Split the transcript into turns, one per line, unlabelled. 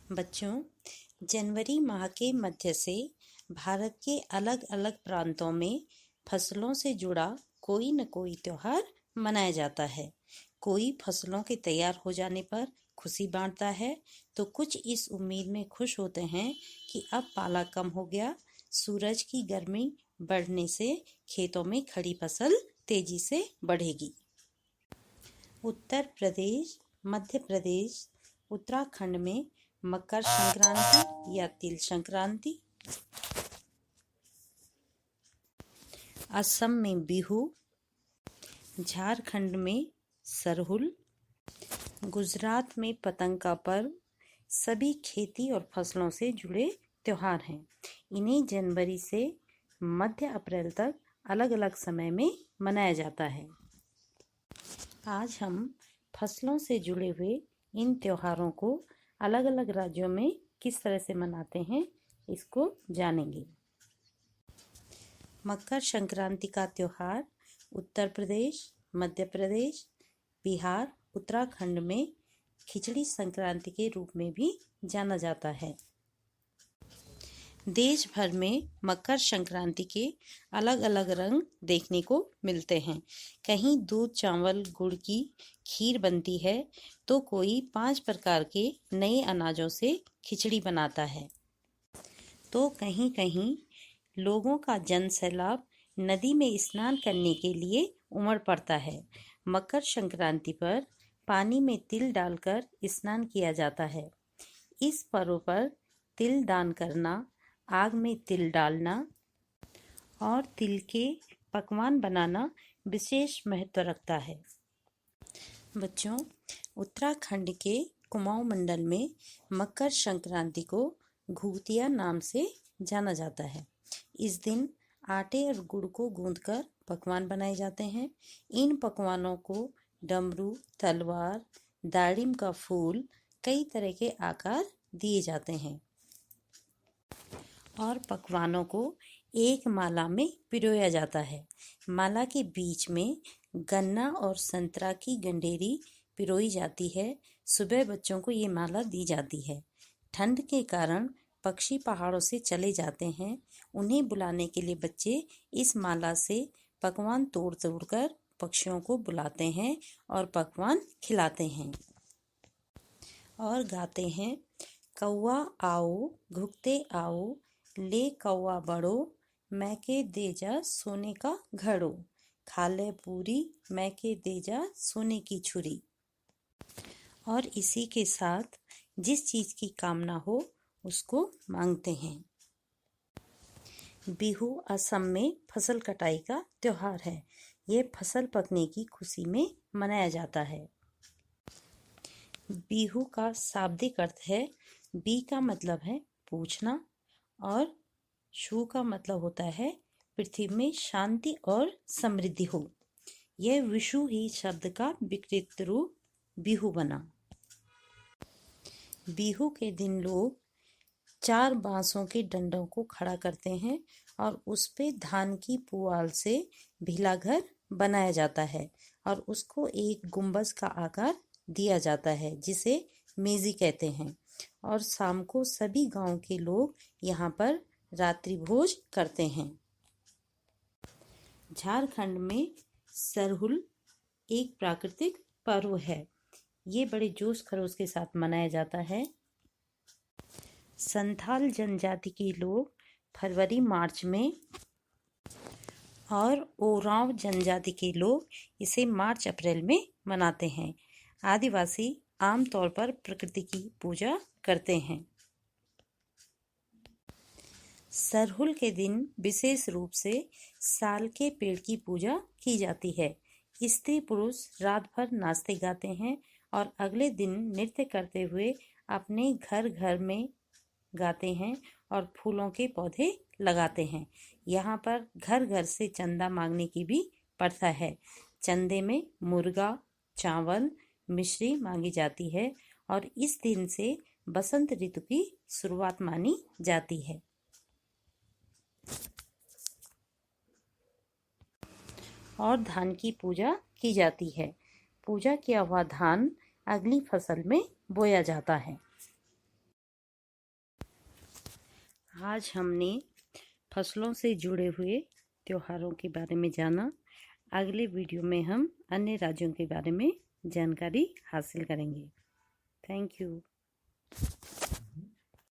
बच्चों, जनवरी माह के मध्य से भारत के अलग अलग प्रांतों में फसलों से जुड़ा कोई न कोई त्योहार मनाया जाता है। कोई फसलों के तैयार हो जाने पर खुशी बांटता है तो कुछ इस उम्मीद में खुश होते हैं कि अब पाला कम हो गया, सूरज की गर्मी बढ़ने से खेतों में खड़ी फसल तेजी से बढ़ेगी। उत्तर प्रदेश, मध्य प्रदेश, उत्तराखंड में मकर संक्रांति या तिल संक्रांति, असम में बिहू, झारखंड में सरहुल, गुजरात में पतंग का पर्व सभी खेती और फसलों से जुड़े त्योहार हैं। इन्हें जनवरी से मध्य अप्रैल तक अलग अलग समय में मनाया जाता है। आज हम फसलों से जुड़े हुए इन त्योहारों को अलग अलग राज्यों में किस तरह से मनाते हैं, इसको जानेंगे। मकर संक्रांति का त्योहार उत्तर प्रदेश, मध्य प्रदेश, बिहार, उत्तराखंड में खिचड़ी संक्रांति के रूप में भी जाना जाता है। देश भर में मकर संक्रांति के अलग अलग रंग देखने को मिलते हैं। कहीं दूध चावल गुड़ की खीर बनती है तो कोई 5 प्रकार के नए अनाजों से खिचड़ी बनाता है, तो कहीं कहीं लोगों का जन सैलाब नदी में स्नान करने के लिए उमड़ पड़ता है। मकर संक्रांति पर पानी में तिल डालकर स्नान किया जाता है। इस पर्व पर तिल दान करना, आग में तिल डालना और तिल के पकवान बनाना विशेष महत्व रखता है। बच्चों, उत्तराखंड के कुमाऊं मंडल में मकर संक्रांति को घुघुतिया नाम से जाना जाता है। इस दिन आटे और गुड़ को गूंथकर पकवान बनाए जाते हैं। इन पकवानों को डमरू, तलवार, दाड़िम का फूल, कई तरह के आकार दिए जाते हैं और पकवानों को एक माला में पिरोया जाता है। माला के बीच में गन्ना और संतरा की गंडेरी पिरोई जाती है। सुबह बच्चों को ये माला दी जाती है। ठंड के कारण पक्षी पहाड़ों से चले जाते हैं। उन्हें बुलाने के लिए बच्चे इस माला से पकवान तोड़ तोड़ कर पक्षियों को बुलाते हैं और पकवान खिलाते हैं और गाते हैं, कौआ आओ घुघते आओ, ले कौआ बड़ो, मैके दे जा सोने का घड़ो, खा ले पूरी, मैके दे जा सोने की छुरी। और इसी के साथ जिस चीज की कामना हो उसको मांगते हैं। बिहू असम में फसल कटाई का त्योहार है। ये फसल पकने की खुशी में मनाया जाता है। बिहू का शाब्दिक अर्थ है, बी का मतलब है पूछना और शू का मतलब होता है पृथ्वी में शांति और समृद्धि हो। यह विशु ही शब्द का विकृत रूप बिहू बना। बिहू के दिन लोग 4 बांसों के डंडों को खड़ा करते हैं और उस पे धान की पुआल से भिला घर बनाया जाता है और उसको एक गुंबज का आकार दिया जाता है जिसे मेजी कहते हैं। और शाम को सभी गांव के लोग यहाँ पर रात्रि भोज करते हैं। झारखंड में सरहुल एक प्राकृतिक पर्व है। ये बड़े जोश खरोश के साथ मनाया जाता है। संथाल जनजाति के लोग फरवरी मार्च में और ओरांव जनजाति के लोग इसे मार्च अप्रैल में मनाते हैं। आदिवासी आमतौर पर प्रकृति की पूजा करते हैं। सरहुल के दिन विशेष रूप से साल के पेड़ की पूजा की जाती है। स्त्री पुरुष रात भर नाचते गाते हैं और अगले दिन नृत्य करते हुए अपने घर घर में गाते हैं और फूलों के पौधे लगाते हैं। यहाँ पर घर घर से चंदा मांगने की भी प्रथा है। चंदे में मुर्गा, चावल, मिश्री मांगी जाती है और इस दिन से बसंत ऋतु की शुरुआत मानी जाती है। और धान की पूजा की जाती है। पूजा किया हुआ धान अगली फसल में बोया जाता है। आज हमने फसलों से जुड़े हुए त्योहारों के बारे में जाना। अगले वीडियो में हम अन्य राज्यों के बारे में जानकारी हासिल करेंगे। Thank you.